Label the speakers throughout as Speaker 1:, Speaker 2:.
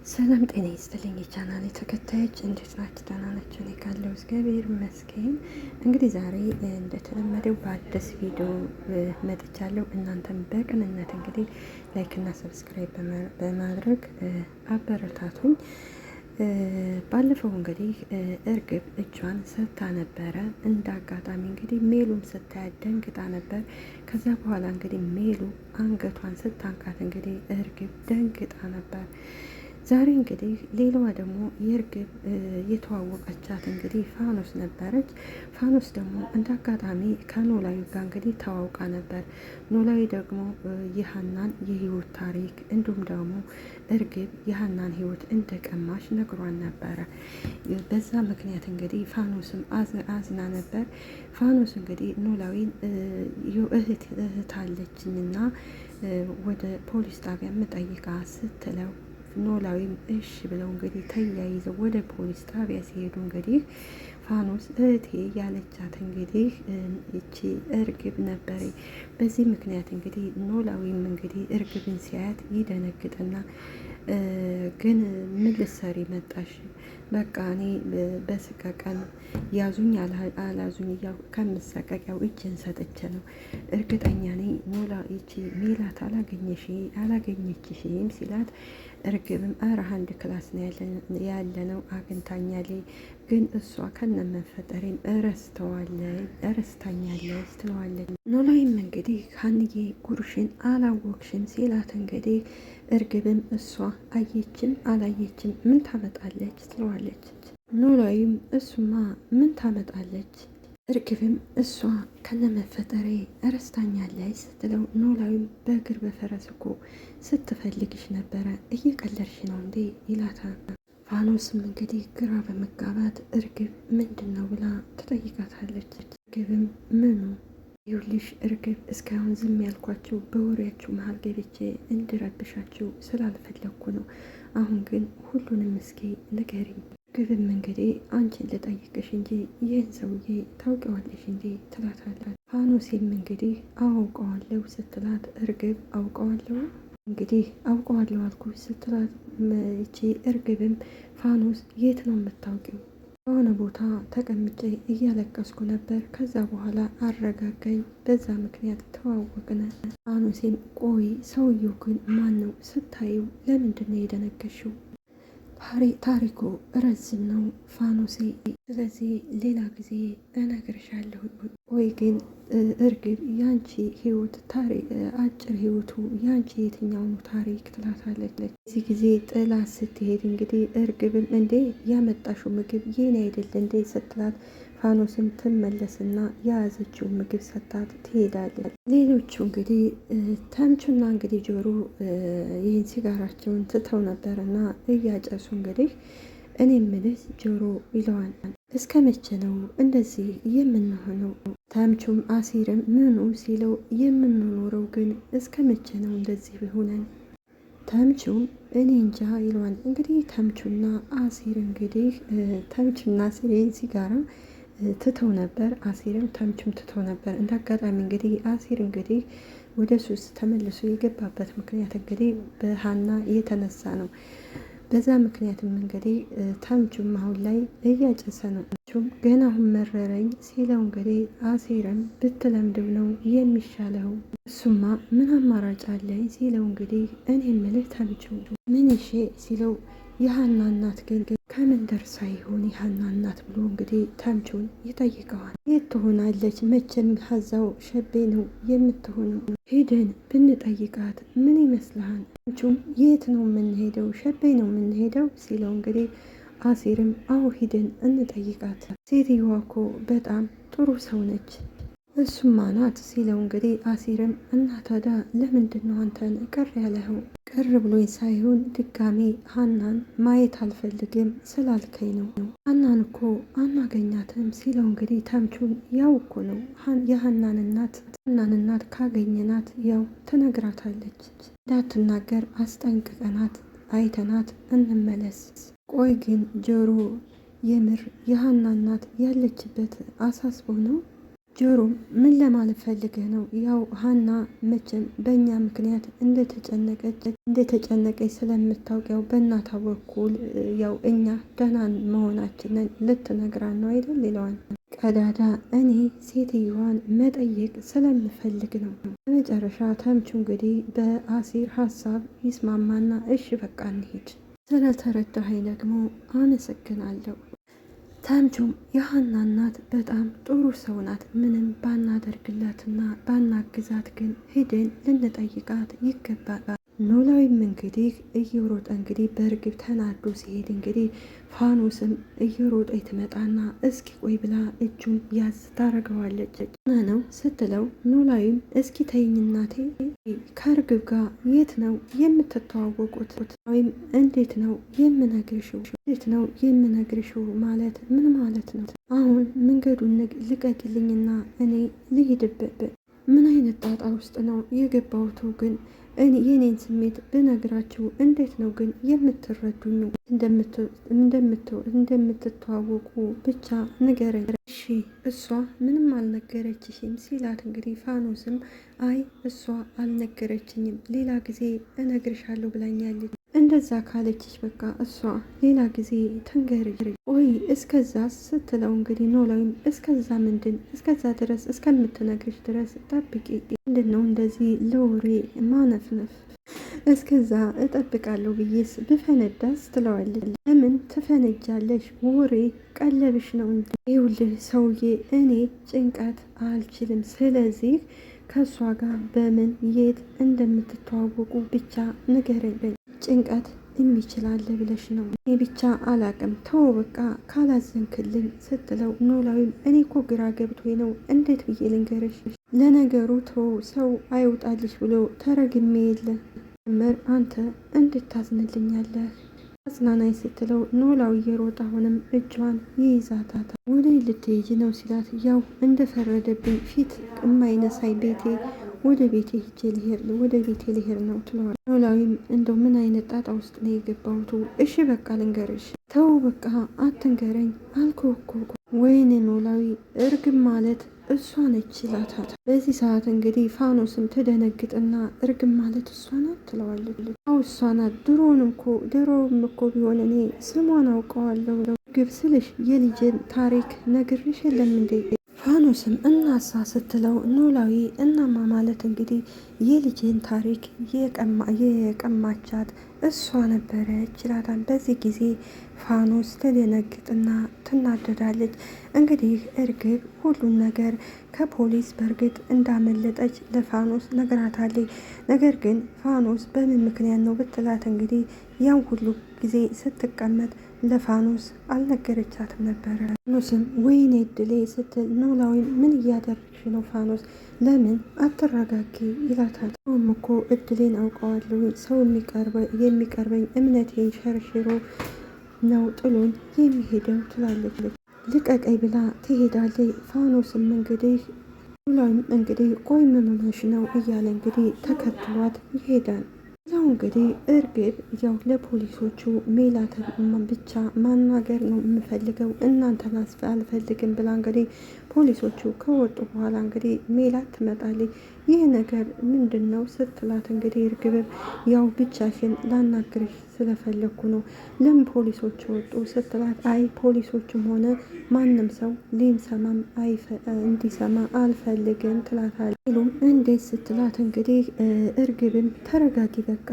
Speaker 1: ሰላም ጤና ይስጥልኝ የቻናሌ ተከታዮች እንዴት ናችሁ? ደህና ናችሁ? እኔ ካለሁ እግዚአብሔር ይመስገን። እንግዲህ ዛሬ እንደተለመደው በአዲስ ቪዲዮ መጥቻለሁ። እናንተም በቅንነት እንግዲህ ላይክ እና ሰብስክራይብ በማድረግ አበረታቱኝ። ባለፈው እንግዲህ እርግብ እጇን ሰጥታ ነበረ። እንደ አጋጣሚ እንግዲህ ሜሉም ስታያት ደንግጣ ነበር። ከዛ በኋላ እንግዲህ ሜሉ አንገቷን ስታንቃት እንግዲህ እርግብ ደንግጣ ነበር። ዛሬ እንግዲህ ሌላዋ ደግሞ የእርግብ የተዋወቀቻት እንግዲህ ፋኖስ ነበረች። ፋኖስ ደግሞ እንደ አጋጣሚ ከኖላዊ ጋር እንግዲህ ተዋውቃ ነበር። ኖላዊ ደግሞ የሀናን የህይወት ታሪክ እንዲሁም ደግሞ እርግብ የሀናን ህይወት እንደቀማሽ ነግሯን ነበረ። በዛ ምክንያት እንግዲህ ፋኖስም አዝና ነበር። ፋኖስ እንግዲህ ኖላዊን እህት አለችኝና ወደ ፖሊስ ጣቢያ ምጠይቃ ስትለው ኖላዊም እሺ ብለው እንግዲህ ተያይዘው ወደ ፖሊስ ጣቢያ ሲሄዱ እንግዲህ ፋኖስ እህቴ ያለቻት እንግዲህ እቺ እርግብ ነበረ። በዚህ ምክንያት እንግዲህ ኖላዊም እንግዲህ እርግብን ሲያያት ይደነግጥና ግን ምን ልትሰሪ መጣሽ? በቃ እኔ በስቀቀን ያዙኝ አላዙኝ እያልኩ ከምሰቀቂያው እጄን ሰጥቼ ነው። እርግጠኛ ነኝ ኖላ ይቺ ሜላት አላገኘችሽም ሲላት እርግብም ኧረ አንድ ክላስ ነው ያለነው አግኝታኛለች፣ ግን እሷ ከነመፈጠሬን እረስታኛለች ትለዋለች። ኖላዊም እንግዲህ ሀንዬ ጉርሽን አላወቅሽም ሲላት እንግዲህ እርግብም እሷ አየችም አላየችም ምን ታመጣለች ትለዋለች። ኖላዊም እሱማ ምን ታመጣለች፣ እርግብም እሷ ከነመፈጠሬ እረስታኛለች ስትለው ኖላዊም በእግር በፈረስ እኮ ስትፈልግሽ ነበረ እየቀለድሽ ነው እንዴ ይላታል። ፋኖስም እንግዲህ ግራ በመጋባት እርግብ ምንድን ነው ብላ ትጠይቃታለች። እርግብም ምኑ ይኸውልሽ እርግብ እስካሁን ዝም ያልኳቸው በወሬያችሁ መሀል ገብቼ እንድረብሻችሁ ስላልፈለግኩ ነው። አሁን ግን ሁሉንም እስኪ ንገሪኝ። እርግብም እንግዲህ አንቺን ልጠይቅሽ እንጂ ይህን ሰውዬ ታውቂዋለሽ እንጂ ትላታለች። ፋኖሴም እንግዲህ አውቀዋለሁ ስትላት እርግብ አውቀዋለሁ እንግዲህ አውቀዋለሁ አልኩሽ ስትላት ይቺ እርግብም ፋኖስ የት ነው የምታውቂው? በሆነ ቦታ ተቀምጬ እያለቀስኩ ነበር። ከዛ በኋላ አረጋጋኝ። በዛ ምክንያት ተዋወቅነ። ፋኖሴም ቆይ ሰውየው ግን ማን ነው? ስታዩ ለምንድን ነው የደነገሽው? ታሪኩ ረዝም ነው ፋኖሴ፣ ስለዚህ ሌላ ጊዜ እነግርሻለሁ። ወይ ግን እርግብ ያንቺ ህይወት አጭር ህይወቱ ያንቺ የትኛውኑ ታሪክ ትላታለች። እዚህ ጊዜ ጥላ ስትሄድ እንግዲህ እርግብም እንዴ ያመጣሽው ምግብ የኔ አይደለ እንዴ ስትላት ፋኖስም ትመለስና የያዘችው ምግብ ሰታት ትሄዳለች። ሌሎቹ እንግዲህ ተምቹና እንግዲህ ጆሮ ይህን ሲጋራቸውን ትተው ነበርና እያጨሱ እንግዲህ እኔ ምልህ ጆሮ ይለዋል፣ እስከ መቼ ነው እንደዚህ የምንሆነው? ተምቹም አሲርም ምኑ ሲለው የምንኖረው ግን እስከ መቼ ነው እንደዚህ ቢሆነን? ተምቹም እኔ እንጃ ይለዋል። እንግዲህ ተምቹና አሲር እንግዲህ ተምቹና አሲር ሲጋራ ትተው ነበር። አሲርም ተምቹም ትተው ነበር። እንደ አጋጣሚ እንግዲህ አሲር እንግዲህ ወደ ሱስ ተመልሶ የገባበት ምክንያት እንግዲህ በሀና የተነሳ ነው። በዛ ምክንያትም እንግዲህ ተምቹም አሁን ላይ እያጨሰ ነው። ተምቹም ገና አሁን መረረኝ ሲለው እንግዲህ አሲርም ብትለምደው ነው የሚሻለው፣ እሱማ ምን አማራጭ አለኝ ሲለው እንግዲህ እኔ የምልህ ተምቹ ምን ይሼ ሲለው የሀና እናት ግን ከምን ደርሳ ይሆን የሀና እናት ብሎ እንግዲህ ተምቹን ይጠይቀዋል። የት ትሆናለች? መቼም ሀዛው ሸቤ ነው የምትሆነው። ሄደን ብንጠይቃት ምን ይመስልሃል? ተምቹም የት ነው የምንሄደው? ሸቤ ነው የምንሄደው ሲለው እንግዲህ አሲርም አዎ ሂደን እንጠይቃት፣ ሴትዮዋ እኮ በጣም ጥሩ ሰው ነች። እሱማ ናት ሲለው እንግዲህ አሲርም እና ታዲያ ለምንድን ነው አንተን ቅር ያለኸው? ቅር ብሎኝ ሳይሆን ድጋሜ ሀናን ማየት አልፈልግም ስላልከኝ ነው። ሀናን እኮ አናገኛትም ሲለው እንግዲህ ተምቹን ያው እኮ ነው የሀናን እናት ካገኘናት ያው ትነግራታለች፣ እንዳትናገር አስጠንቅቀናት አይተናት እንመለስ። ቆይ ግን ጆሮ የምር የሀና እናት ያለችበት አሳስቦ ነው? ጆሮም ምን ለማለት ፈልገህ ነው? ያው ሀና መቼም በእኛ ምክንያት እንደተጨነቀች ስለምታውቅ ያው በእናቷ በኩል ያው እኛ ደህና መሆናችንን ልትነግራን ነው አይደል? ሌላዋን ቀዳዳ እኔ ሴትዮዋን መጠየቅ ስለምፈልግ ነው። በመጨረሻ ተምቹ እንግዲህ በአሲር ሀሳብ ይስማማና እሺ በቃ እንሂድ፣ ስለተረዳኸኝ ደግሞ አመሰግናለሁ። ተምቹም የሀና እናት በጣም ጥሩ ሰው ናት፣ ምንም ባናደርግላትና ባናግዛት ግን ሂደን ልንጠይቃት ይገባል። ኖላዊም እንግዲህ እየሮጠ እንግዲህ በእርግብ ተናዶ ሲሄድ እንግዲህ ፋኖስም እየሮጠ ትመጣና እስኪ ቆይ ብላ እጁን ያዝ ታረገዋለች። ነው ስትለው ኖላዊም እስኪ ተይኝ እናቴ፣ ከእርግብ ጋር የት ነው የምትተዋወቁት? ወይም እንዴት ነው የምነግርሽው ማለት ምን ማለት ነው? አሁን መንገዱን ልቀቅልኝና እኔ ልሂድበት። ምን አይነት ጣጣ ውስጥ ነው የገባሁት? ግን የኔን ስሜት ብነግራችሁ እንዴት ነው ግን የምትረዱኝ? እንደምትተዋወቁ ብቻ ንገረኝ። እሺ እሷ ምንም አልነገረችሽም ሲላት እንግዲህ ፋኖስም አይ እሷ አልነገረችኝም፣ ሌላ ጊዜ እነግርሻለሁ ብላኛለች። እንደዛ ካለችሽ በቃ እሷ ሌላ ጊዜ ተንገር። ቆይ እስከዛ ስትለው እንግዲህ ኖላዊም እስከዛ ድረስ እስከምትነግርሽ ድረስ ጠብቂ። ምንድን ነው እንደዚህ ለወሬ ማነፍነፍ? እስከዛ እጠብቃለሁ ብዬስ ብፈነዳስ ትለዋለች። ለምን ትፈነጃለሽ? ወሬ ቀለብሽ ነው እንጂ። ይኸውልህ ሰውዬ እኔ ጭንቀት አልችልም። ስለዚህ ከእሷ ጋር በምን የት እንደምትተዋወቁ ብቻ ንገረኝ። ጭንቀት የሚችላለ ብለሽ ነው? እኔ ብቻ አላቅም፣ ተው በቃ ካላዘንክልኝ ስትለው ኖላዊም እኔ እኮ ግራ ገብቶኝ ነው፣ እንዴት ብዬ ልንገርሽ? ለነገሩ ተው ሰው አይውጣልሽ ብሎ ተረግሜ የለ ምር አንተ እንድታዝንልኛለህ አጽናናኝ ስትለው ኖላዊ የሮጣ አሁንም እጇን ይይዛታል። ወደ ልትሄጂ ነው ሲላት ያው እንደፈረደብኝ ፊት የማይነሳይ ወደ ቤቴ ልሄድ ነው ትለዋል። ኖላዊም እንደው ምን አይነት ጣጣ ውስጥ ነው የገባሁት? እሺ በቃ ልንገርሽ። ተው በቃ አትንገረኝ አልኩህ እኮ። ወይኔ ኖላዊ እርግብ ማለት እሷ ነች ይላታል። በዚህ ሰዓት እንግዲህ ፋኖስም ትደነግጥና እርግብ ማለት እሷ ናት ትለዋለች። አው እሷ ናት፣ ድሮም እኮ ቢሆን እኔ ስሟን አውቀዋለሁ። እርግብ ስልሽ የልጅን ታሪክ ነግሬሽ የለም እንዴ? ፋኖስም እናሳ ስትለው ኖላዊ እናማ ማለት እንግዲህ የልጅን ታሪክ የቀማቻት እሷ ነበረች ይላታል። በዚህ ጊዜ ፋኖስ ትደነግጥና ትናደዳለች። እንግዲህ እርግብ ሁሉን ነገር ከፖሊስ በእርግጥ እንዳመለጠች ለፋኖስ ነግራታለች። ነገር ግን ፋኖስ በምን ምክንያት ነው ብትላት እንግዲህ ያን ሁሉ ጊዜ ስትቀመጥ ለፋኖስ አልነገረቻትም ነበረ። ፋኖስም ወይኔ እድሌ ስትል ኖላዊ ምን እያደረግሽ ነው ፋኖስ ለምን አትረጋጊ ይላታል። ሰውም እኮ እድሌን አውቀዋለሁ፣ ሰው የሚቀርበኝ እምነቴን ሸርሽሮ ነው ጥሎን የሚሄደው ትላለች። ልቀቀኝ ብላ ትሄዳለች። ፋኖስም እንግዲህ ኖላዊም እንግዲህ ቆይ ምን ሆነሽ ነው እያለ እንግዲህ ተከትሏት ይሄዳል። ያው እንግዲህ እርግብ ያው ለፖሊሶቹ ሜላትን ብቻ ማናገር ነው የምፈልገው እናንተን አልፈልግም ብላ እንግዲህ ፖሊሶቹ ከወጡ በኋላ እንግዲህ ሜላት ትመጣለች። ይህ ነገር ምንድን ነው ስትላት እንግዲህ እርግብም ያው ብቻሽን ላናግርሽ ስለፈለግኩ ነው። ለምን ፖሊሶቹ ወጡ ስትላት አይ ፖሊሶቹም ሆነ ማንም ሰው ሊንሰማም እንዲሰማ አልፈልግም ትላታለች። ሁሉም እንዴት ስትላት እንግዲህ እርግብም ተረጋጊ በቃ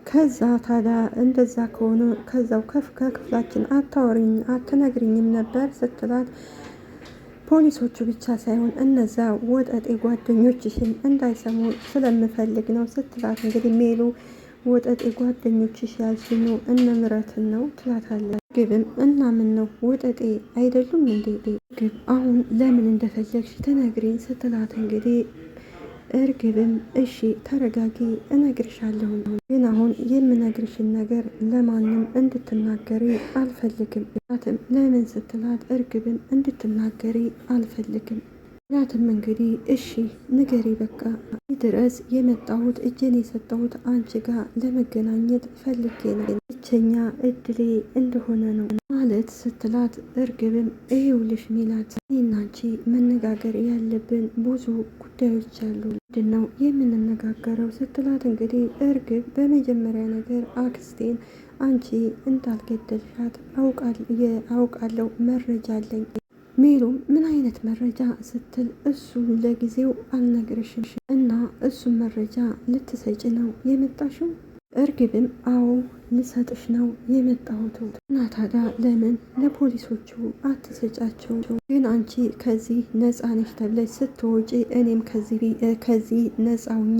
Speaker 1: ከዛ ታዲያ እንደዛ ከሆነ ከዛው ከክፍላችን አትነግሪኝም ነበር ስትላት ፖሊሶቹ ብቻ ሳይሆን እነዛ ወጠጤ ጓደኞችሽን እንዳይሰሙ ስለምፈልግ ነው ስትላት እንግዲህ ሜሉ ወጠጤ ጓደኞችሽ ያልሽኝ እነ ምረትን ነው ትላታለች። ግብም እና ምን ነው ወጠጤ አይደሉም እንዴ? ግብ አሁን ለምን እንደፈለግሽ ትነግሪኝ ስትላት እንግዲህ እርግብም እሺ ተረጋጊ እነግርሻለሁ፣ ግን አሁን የምነግርሽን ነገር ለማንም እንድትናገሪ አልፈልግም። ለምን ስትላት እርግብም እንድትናገሪ አልፈልግም ናትም እንግዲህ እሺ ንገሪ በቃ ድረስ የመጣሁት እጄን የሰጠሁት አንቺ ጋር ለመገናኘት ፈልጌ ነው፣ ብቸኛ እድሌ እንደሆነ ነው ማለት ስትላት፣ እርግብም ይኸውልሽ ሜላት እኔና አንቺ መነጋገር ያለብን ብዙ ጉዳዮች አሉ፣ ምንድን ነው የምንነጋገረው ስትላት፣ እንግዲህ እርግብ በመጀመሪያ ነገር አክስቴን አንቺ እንዳልገደልሻት አውቃለሁ፣ መረጃ አለኝ። ሜሉም ምን አይነት መረጃ ስትል፣ እሱን ለጊዜው አልነግርሽም እና እሱን መረጃ ልትሰጭ ነው የመጣሽው? እርግብም አዎ ልሰጥሽ ነው የመጣሁት። እና ታዲያ ለምን ለፖሊሶቹ አትሰጫቸው? ግን አንቺ ከዚህ ነፃ ነሽ ተብለሽ ስትወጪ እኔም ከዚህ ነፃ ሁኜ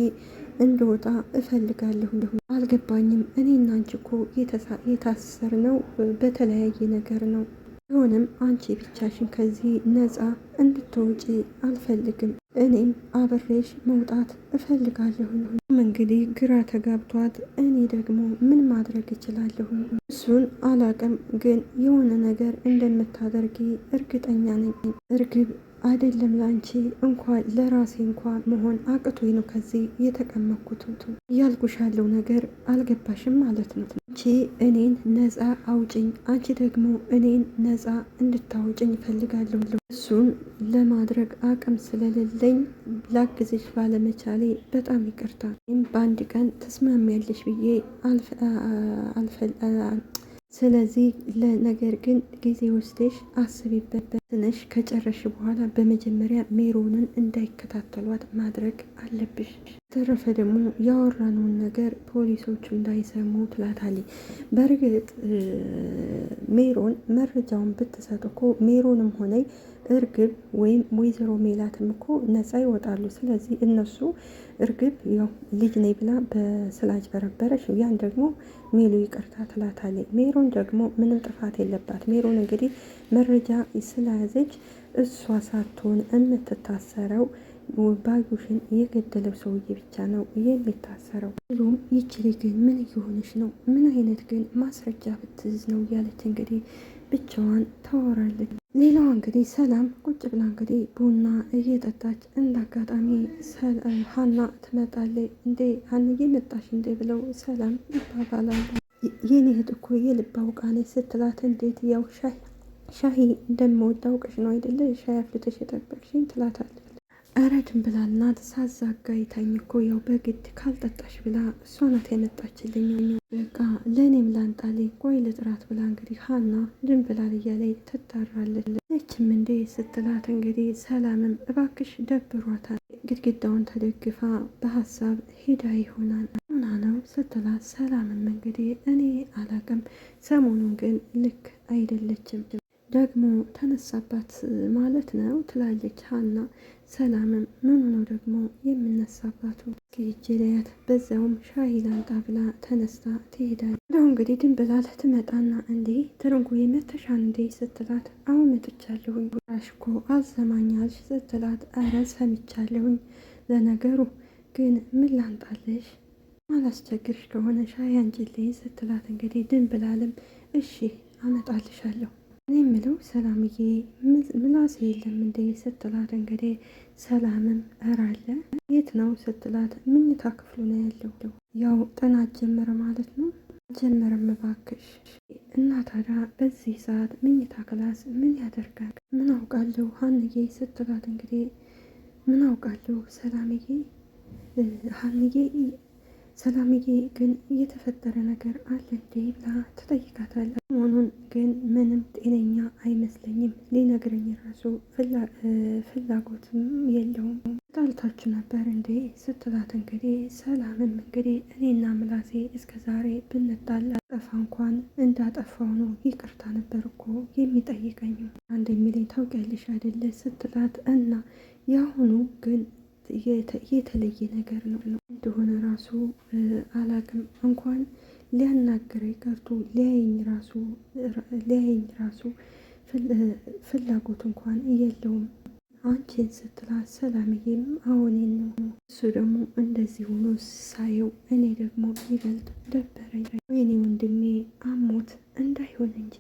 Speaker 1: እንደወጣ እፈልጋለሁ። አልገባኝም። እኔና አንቺ እኮ የታሰርነው በተለያየ ነገር ነው። ቢሆንም አንቺ ብቻሽን ከዚህ ነፃ እንድትወጪ አልፈልግም። እኔም አብሬሽ መውጣት እፈልጋለሁ። እንግዲህ ግራ ተጋብቷት፣ እኔ ደግሞ ምን ማድረግ እችላለሁ? እሱን አላቅም፣ ግን የሆነ ነገር እንደምታደርጊ እርግጠኛ ነኝ። እርግብ አይደለም ላንቺ እንኳን ለራሴ እንኳን መሆን አቅቶኝ ነው ከዚህ የተቀመጥኩት። እያልኩሽ ያለው ነገር አልገባሽም ማለት ነው። አንቺ እኔን ነፃ አውጭኝ፣ አንቺ ደግሞ እኔን ነፃ እንድታውጭኝ እፈልጋለሁ። እሱን ለማድረግ አቅም ስለሌለኝ ላግዝሽ ባለመቻሌ በጣም ይቅርታ። በአንድ ቀን ተስማሚያለሽ ብዬ ስለዚህ ለነገር ግን ጊዜ ወስደሽ አስቢበት ትንሽ ከጨረሽ በኋላ በመጀመሪያ ሜሮንን እንዳይከታተሏት ማድረግ አለብሽ። ተረፈ ደግሞ ያወራነውን ነገር ፖሊሶቹ እንዳይሰሙ ትላታለች። በእርግጥ ሜሮን መረጃውን ብትሰጥ እኮ ሜሮንም ሆነ እርግብ ወይም ወይዘሮ ሜላትም እኮ ነፃ ይወጣሉ። ስለዚህ እነሱ እርግብ ያው ልጅ ነኝ ብላ ስላጭበረበረች ያን ደግሞ ሜሉ ይቅርታ ትላታለች። ሜሮን ደግሞ ምንም ጥፋት የለባት። ሜሮን እንግዲህ መረጃ ስለያዘች እሷ ሳትሆን የምትታሰረው ባዩሽን የገደለው ሰውዬ ብቻ ነው የሚታሰረው። ሁሉም ይችል ግን ምን እየሆነች ነው? ምን አይነት ግን ማስረጃ ብትይዝ ነው እያለች እንግዲህ ብቻዋን ታወራለች። ሌላዋ እንግዲህ ሰላም ቁጭ ብላ እንግዲህ ቡና እየጠጣች እንዳጋጣሚ ሀና ትመጣለች። እንዴ ሀንዬ መጣሽ እንዴ ብለው ሰላም ይባባላሉ። የኔ እህት እኮ የልብ አውቃ ነች ስትላት፣ እንዴት ያው ሻሂ እንደምወድ አውቀሽ ነው አይደለ ሻይ አፍልተሽ የጠበቅሽኝ ትላታለች። ኧረ ድንብላል ናት ሳዛጋ ይታኝ እኮ ያው በግድ ካልጠጣሽ ብላ እሷ ናት ያመጣችልኝ። በቃ ለእኔም ላንጣልኝ ቆይ ልጥራት ብላ እንግዲህ ሀና ድንብላል እያለኝ ትጣራለች። ነችም እንዴ ስትላት እንግዲህ ሰላምም እባክሽ ደብሯታል፣ ግድግዳውን ተደግፋ በሀሳብ ሂዳ ይሆናል ሆና ነው ስትላት፣ ሰላምም እንግዲህ እኔ አላቅም ሰሞኑን ግን ልክ አይደለችም ደግሞ ተነሳባት ማለት ነው ትላለች ሀና። ሰላምም ምኑ ነው ደግሞ የምነሳባቱ? ኪጅለያት በዛውም ሻሂ ላንጣ ብላ ተነስታ ትሄዳለች። እንደው እንግዲህ ድንብላል ትመጣና እንዴ ትርንጉ መተሻን እንዴ ስትላት፣ አሁን መጥቻለሁኝ ራሽኮ አዘማኛልሽ ስትላት፣ አረ ሰምቻለሁኝ፣ ለነገሩ ግን ምን ላንጣለሽ አላስቸግርሽ ከሆነ ሻይ አንጭልኝ ስትላት፣ እንግዲህ ድንብላልም እሺ አመጣልሻለሁ እኔ የምለው ሰላምዬ ምላሴ የለም እንዴ ስትላት፣ እንግዲህ ሰላምም እራለ የት ነው ስትላት፣ ምኝታ ክፍሉ ነው ያለው። ያው ጥናት ጀመረ ማለት ነው። ጀመረም እባክሽ እና ታዲያ በዚህ ሰዓት ምኝታ ክላስ ምን ያደርጋል? ምን አውቃለሁ ሀንዬ ስትላት፣ እንግዲህ ምን አውቃለሁ ሰላምዬ ግን እየተፈጠረ ነገር አለ እንዴ ብላ ትጠይቃታለች። መሆኑን ግን ምንም ጤነኛ አይመስለኝም፣ ሊነግረኝ ራሱ ፍላጎትም የለውም። ጣልታችሁ ነበር እንዴ ስትላት፣ እንግዲህ ሰላምም እንግዲህ እኔና ምላሴ እስከ ዛሬ ብንጣላ ጠፋ እንኳን እንዳጠፋው ነው ይቅርታ ነበር እኮ የሚጠይቀኝ አንድ የሚለኝ ታውቂያለሽ አይደለ ስትላት፣ እና የአሁኑ ግን የተለየ ነገር ነው እንደሆነ ራሱ አላቅም። እንኳን ሊያናግረኝ ቀርቶ ሊያየኝ ራሱ ፍላጎት እንኳን የለውም አንቺን ስትላት፣ ሰላምዬም አዎኔን ነው እሱ ደግሞ እንደዚህ ሆኖ ሳየው እኔ ደግሞ ይበልጥ ደበረኝ። ወይኔ ወንድሜ አሞት እንዳይሆን እንጂ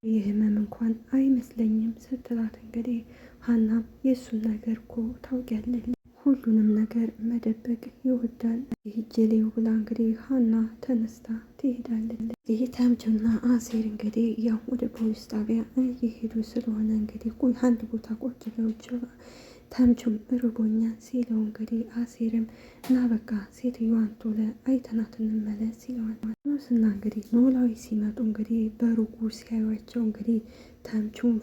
Speaker 1: የህመም እንኳን አይመስለኝም ስትላት፣ እንግዲህ ሀናም የእሱ የራሱን ነገር እኮ ታውቂያለሽ፣ ሁሉንም ነገር መደበቅ ይወዳል። ይህ ጀሌው ብላ እንግዲህ ሀና ተነስታ ትሄዳለች። ይህ ተምቹና አሴር እንግዲህ ያው ወደ ፖሊስ ጣቢያ እየሄዱ ስለሆነ እንግዲህ አንድ ቦታ ቁጭ ብለው ተምቹም ርቦኛል ሲለው እንግዲህ አሴርም እና በቃ ሴትዮዋን ቶሎ አይተናት እንመለስ ሲለዋል። ኖስና እንግዲህ ኖላዊ ሲመጡ እንግዲህ በሩቁ ሲያዩቸው እንግዲህ ተምቹም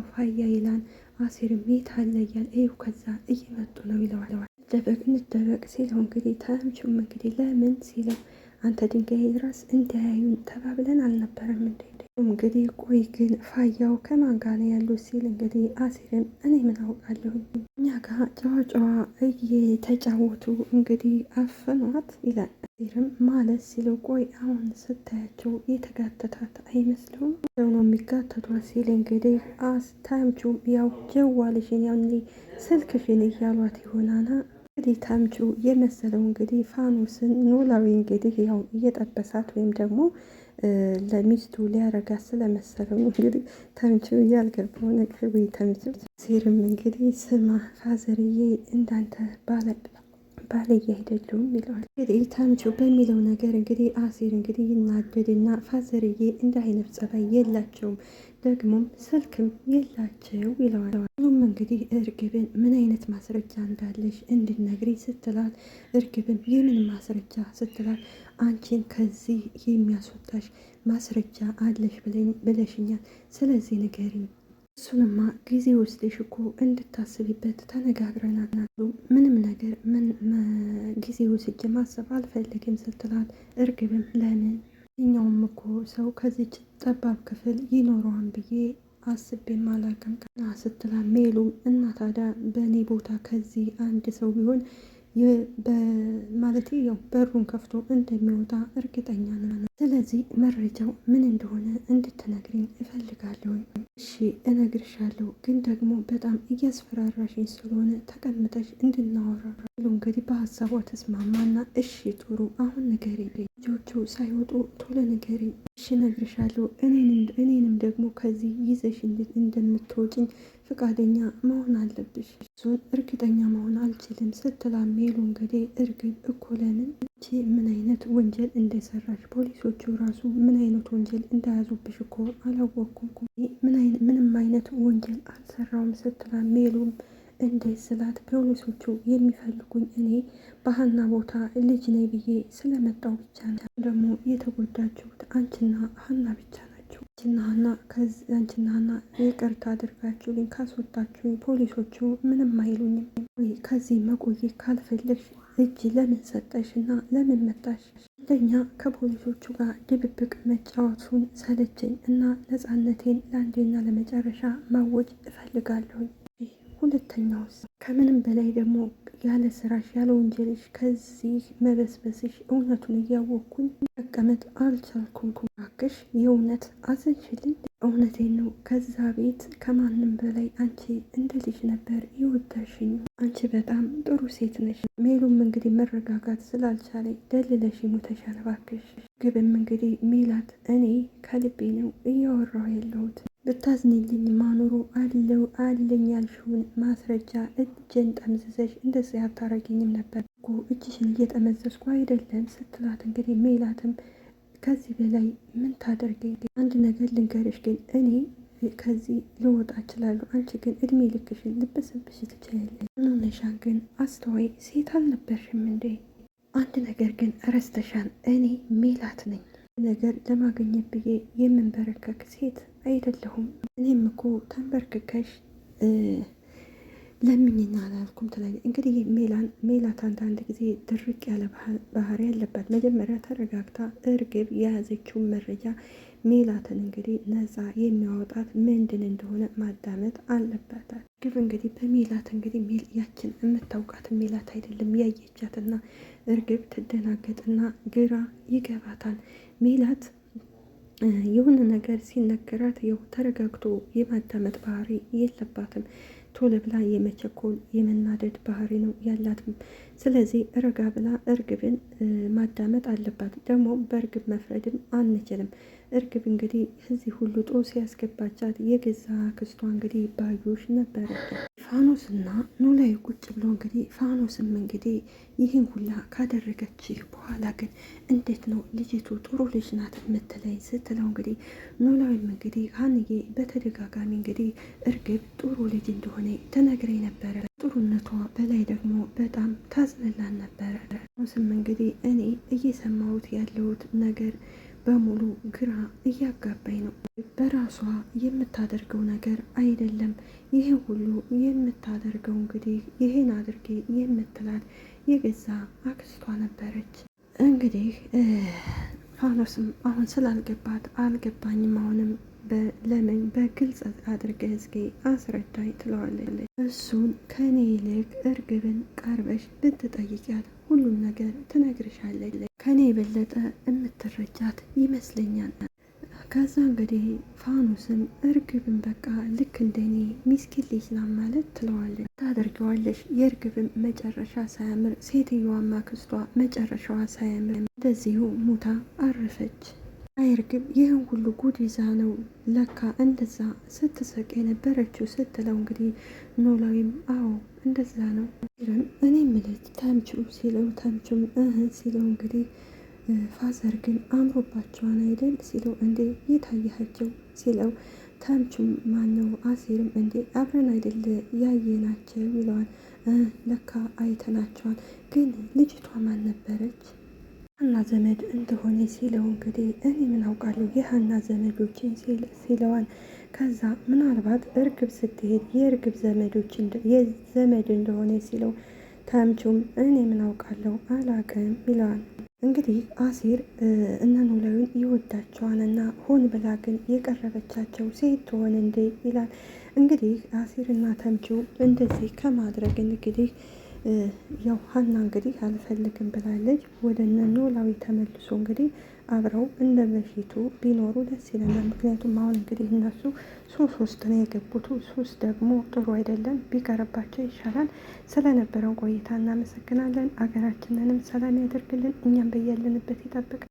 Speaker 1: ፋያ ይላል። አሴርም የት አለ እያለ ይኸው ከዛ እየመጡ ነው ይለዋል። እንደበቅ ሲለው እንግዲህ ተምቹም እንግዲህ ለምን ሲለው አንተ ድንጋይ ራስ እንዳያዩን ተባብለን አልነበረም እንዴ? እንግዲህ ቆይ ግን ፋያው ከማን ጋር ነው ያሉት ሲል እንግዲህ አሴርም እኔ ምን አውቃለሁ እኛ ጋር ጨዋ እየተጫወቱ እንግዲህ አፈኗት ይላል። አሴርም ማለት ሲለው ቆይ አሁን ስታያቸው የተጋተታት አይመስለውም ነው የሚጋተቷት ሲል እንግዲህ ተምቹም ያው ጀዋልሽን ያው ስልክሽን እያሏት ይሆናና እንግዲህ ተምቹ የመሰለው እንግዲህ ፋኖስን ኖላዊ እንግዲህ ያው እየጠበሳት ወይም ደግሞ ለሚስቱ ሊያረጋት ስለመሰለው እንግዲህ ተምቹ ያልገባው ነገር ወይ ተምቹ ሲርም እንግዲህ ስማ ፋዘርዬ እንዳንተ ባለየ አይደለሁም ይለዋል። እንግዲህ ተምቹ በሚለው ነገር እንግዲህ አሴር እንግዲህ ይናደድና ፋዘርዬ እንደ አይነት ጸባይ የላቸውም ደግሞም ስልክም የላቸው ይለዋል። ሁሉም እንግዲህ እርግብን ምን አይነት ማስረጃ እንዳለሽ እንድነግሪ ስትላል፣ እርግብን የምን ማስረጃ ስትላል፣ አንቺን ከዚህ የሚያስወጣሽ ማስረጃ አለሽ ብለሽኛል፣ ስለዚህ ንገሪኝ። እሱንማ ጊዜ ወስደሽ እኮ እንድታስቢበት ተነጋግረናል። ምንም ነገር ጊዜ ወስጄ ማሰብ አልፈልግም ስትላት፣ እርግብም ለምን የትኛውም እኮ ሰው ከዚች ጠባብ ክፍል ይኖረዋን ብዬ አስቤም አላውቅም ስትላ፣ ሜሉም እና ታዲያ በእኔ ቦታ ከዚህ አንድ ሰው ቢሆን ማለት ያው በሩን ከፍቶ እንደሚወጣ እርግጠኛ ነን። ስለዚህ መረጃው ምን እንደሆነ እንድትነግሪኝ እፈልጋለሁ። እሺ እነግርሻለሁ፣ ግን ደግሞ በጣም እያስፈራራሽኝ ስለሆነ ተቀምጠሽ እንድናወራ ብሎ እንግዲህ በሀሳቧ ተስማማና እሺ ጥሩ አሁን ንገሪኝ፣ ልጆቹ ሳይወጡ ቶሎ ንገሪኝ። እሺ እነግርሻለሁ፣ እኔንም ደግሞ ከዚህ ይዘሽ እንደምትወጪኝ ፈቃደኛ መሆን አለብሽ። እሱን እርግጠኛ መሆን አልችልም ስትላ ሜሉ እንግዲህ እርግብ እኮ ለምን ምን አይነት ወንጀል እንደሰራሽ ፖሊሶቹ ራሱ ምን አይነት ወንጀል እንደያዙብሽ እኮ አላወቅኩም። ምንም አይነት ወንጀል አልሰራውም ስትላ ሜሉም እንደ ስላት ፖሊሶቹ የሚፈልጉኝ እኔ በሀና ቦታ ልጅ ነኝ ብዬ ስለመጣው ብቻ ነው። ደግሞ የተጎዳችሁት አንቺና ሀና ብቻ ናቸው። አንቺና ሀና ይቅርታ አድርጋችሁልኝ ካስወጣችሁኝ ፖሊሶቹ ምንም አይሉኝም። ወይ ከዚህ መቆየት ካልፈለግሽ እጅ ለምን ሰጠሽ እና ለምን መጣሽ? ለኛ ከፖሊሶቹ ጋር ድብብቅ መጫወቱን ሰለቸኝ እና ነፃነቴን ለአንዴና ለመጨረሻ ማወጅ እፈልጋለሁኝ። ሁለተኛውስ ከምንም በላይ ደግሞ ያለ ስራሽ ያለ ወንጀልሽ ከዚህ መበስበስሽ እውነቱን እያወቅኩኝ መቀመጥ አልቻልኩም። እባክሽ የእውነት አዘንሽልኝ። እውነቴን ነው። ከዛ ቤት ከማንም በላይ አንቺ እንደ ልጅ ነበር የወዳሽኝ። አንቺ በጣም ጥሩ ሴት ነሽ። ሜሉም እንግዲህ መረጋጋት ስላልቻለ ደልለሽ ሙተሻል እባክሽ። ግብም እንግዲህ ሜላት እኔ ከልቤ ነው እያወራሁ ያለሁት ብታዝኒልኝ ማኖሩ አለኝ ያልሽውን ማስረጃ እጄን ጠምዝዘሽ እንደዚህ አታረጊኝም ነበር እኮ እጅሽን እየጠመዘዝኩ አይደለም ስትላት እንግዲህ ሜላትም ከዚህ በላይ ምን ታደርገኝ? አንድ ነገር ልንገርሽ፣ ግን እኔ ከዚህ ልወጣ እችላለሁ። አንቺ ግን እድሜ ልክሽን ልበሰብሽ ትችላለሽ። ምንነሻን ግን አስተዋይ ሴት አልነበርሽም እንዴ? አንድ ነገር ግን ረስተሻን፣ እኔ ሜላት ነኝ። ነገር ለማግኘት ብዬ የምንበረከክ ሴት አይደለሁም። እኔም እኮ ተንበርክከሽ ለምኝና አላልኩም ትላለች። እንግዲህ ሜላት አንዳንድ ጊዜ ድርቅ ያለ ባህሪ ያለባት፣ መጀመሪያ ተረጋግታ እርግብ የያዘችውን መረጃ ሜላትን እንግዲህ ነፃ የሚያወጣት ምንድን እንደሆነ ማዳመጥ አለባታል። እርግብ እንግዲህ በሜላት እንግዲህ ያችን የምታውቃት ሜላት አይደለም ያየቻትና እርግብ ትደናገጥና ግራ ይገባታል። ሜላት የሆነ ነገር ሲነገራት ያው ተረጋግቶ የማዳመጥ ባህሪ የለባትም። ቶሎ ብላ የመቸኮል የመናደድ ባህሪ ነው ያላትም። ስለዚህ ረጋ ብላ እርግብን ማዳመጥ አለባት። ደግሞ በእርግብ መፍረድም አንችልም። እርግብ እንግዲህ እዚህ ሁሉ ጦስ ያስገባቻት የገዛ ክስቷ እንግዲህ ባዩሽ ነበረች። ፋኖስና ኖላዊ ቁጭ ብሎ እንግዲህ ፋኖስም እንግዲህ ይህን ሁላ ካደረገች በኋላ ግን እንዴት ነው ልጅቱ ጥሩ ልጅ ናት የምትለኝ ስትለው እንግዲህ ኖላዊም እንግዲህ ሀንዬ በተደጋጋሚ እንግዲህ እርግብ ጥሩ ልጅ እንደሆነ ተነግረኝ ነበረ፣ ጥሩነቷ በላይ ደግሞ በጣም ታዝንላን ነበረ። ፋኖስም እንግዲህ እኔ እየሰማሁት ያለሁት ነገር በሙሉ ግራ እያጋባኝ ነው። በራሷ የምታደርገው ነገር አይደለም። ይህን ሁሉ የምታደርገው እንግዲህ ይህን አድርጌ የምትላት የገዛ አክስቷ ነበረች። እንግዲህ ፋኖስም አሁን ስላልገባት አልገባኝም፣ አሁንም ለምን በግልጽ አድርገህ እስኪ አስረዳኝ ትለዋለች። እሱን ከኔ ይልቅ እርግብን ቀርበሽ ልትጠይቂያት ሁሉም ነገር ትነግርሻለች። ከኔ የበለጠ የምትረጃት ይመስለኛል። ከዛ እንግዲህ ፋኖስም እርግብን በቃ ልክ እንደኔ ሚስኪን ልጅ ናት ማለት ትለዋለች። ታደርገዋለሽ። የእርግብን መጨረሻ ሳያምር ሴትዮዋማ ክስቷ መጨረሻዋ ሳያምር እንደዚሁ ሙታ አረፈች። አይ እርግብ ይህን ሁሉ ጉድ ይዛ ነው ለካ እንደዛ ስትሰቅ የነበረችው ስትለው እንግዲህ ኖላዊም አዎ እንደዛ ነው እኔ ምልት ተምቹ ሲለው ተምቹም ሲለው እንግዲህ ፋዘር ግን አምሮባቸዋን አይደል ሲለው እንዴ የታያቸው ሲለው ተምቹም ማነው አሴርም እንዴ አብረን አይደል ያየናቸው ይለዋል። ለካ አይተናቸዋል። ግን ልጅቷ ማን ነበረች? ሀና ዘመድ እንደሆነ ሲለው እንግዲህ እኔ ምን አውቃለሁ የሀና ዘመዶችን ሲለዋል። ከዛ ምናልባት እርግብ ስትሄድ የእርግብ ዘመዶች የዘመድ እንደሆነ ሲለው ተምቹም እኔ ምን አውቃለሁ አላቅም ይለዋል። እንግዲህ አሴር እነ ኖላዊን ይወዳቸዋል እና ሆን ብላ ግን የቀረበቻቸው ሴት ትሆን እንዴ ይላል። እንግዲህ አሴር እና ተምቹ እንደዚህ ከማድረግ እንግዲህ ያው ሀና እንግዲህ አልፈልግም ብላለች። ወደ እነ ኖላዊ ተመልሶ እንግዲህ አብረው እንደ በፊቱ ቢኖሩ ደስ ይለናል። ምክንያቱም አሁን እንግዲህ እነሱ ሶስት ነው የገቡት። ሶስት ደግሞ ጥሩ አይደለም፣ ቢቀርባቸው ይሻላል። ስለነበረን ቆይታ እናመሰግናለን። አገራችንንም ሰላም ያደርግልን፣ እኛም በያለንበት ይጠብቃል።